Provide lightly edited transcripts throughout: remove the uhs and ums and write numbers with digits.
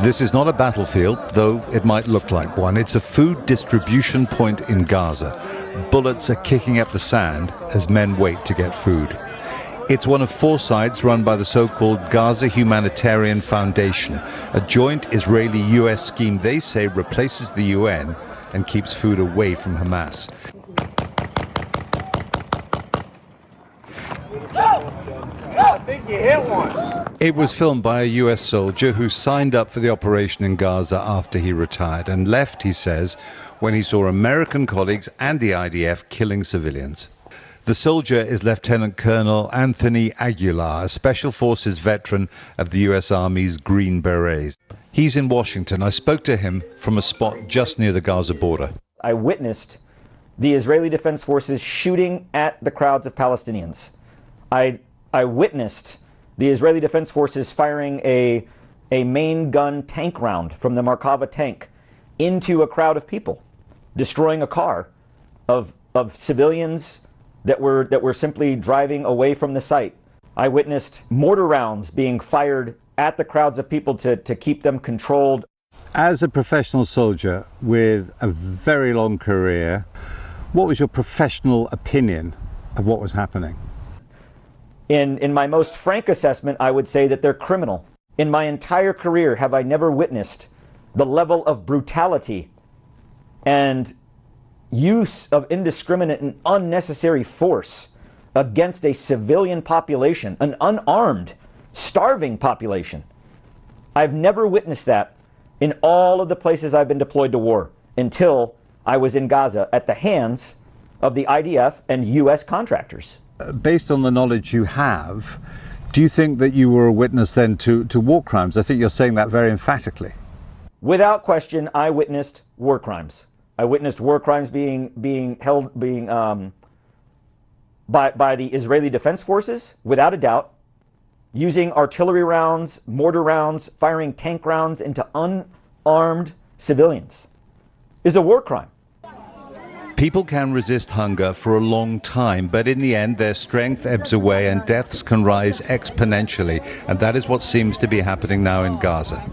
This is not a battlefield, though it might look like one. It's a food distribution point in Gaza. Bullets are kicking up the sand as men wait to get food. It's one of 4 sites run by the so-called Gaza Humanitarian Foundation, a joint Israeli-US scheme they say replaces the UN and keeps food away from Hamas. I think you hit one. It was filmed by a US soldier who signed up for the operation in Gaza after he retired and left, he says, when he saw American colleagues and the IDF killing civilians. The soldier is Lieutenant Colonel Anthony Aguilar, a Special Forces veteran of the US Army's Green Berets. He's in Washington. I spoke to him from a spot just near the Gaza border. I witnessed the Israeli Defense Forces shooting at the crowds of Palestinians. I witnessed the Israeli Defense Forces firing a main gun tank round from the Merkava tank into a crowd of people, destroying a car of civilians that were simply driving away from the site. I witnessed mortar rounds being fired at the crowds of people to keep them controlled. As a professional soldier with a very long career, what was your professional opinion of what was happening? In my most frank assessment, I would say that they're criminal. In my entire career, have I never witnessed the level of brutality and use of indiscriminate and unnecessary force against a civilian population, an unarmed, starving population. I've never witnessed that in all of the places I've been deployed to war until I was in Gaza at the hands of the IDF and US contractors. Based on the knowledge you have, do you think that you were a witness then to war crimes? I think you're saying that very emphatically. Without question, I witnessed war crimes. I witnessed war crimes being by the Israeli Defense Forces, without a doubt, using artillery rounds, mortar rounds, firing tank rounds into unarmed civilians is a war crime. People can resist hunger for a long time, but in the end their strength ebbs away and deaths can rise exponentially, and that is what seems to be happening now in Gaza.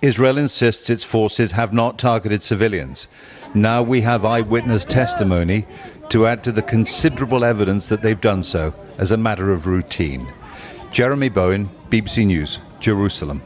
Israel insists its forces have not targeted civilians. Now we have eyewitness testimony to add to the considerable evidence that they've done so as a matter of routine. Jeremy Bowen, BBC News, Jerusalem.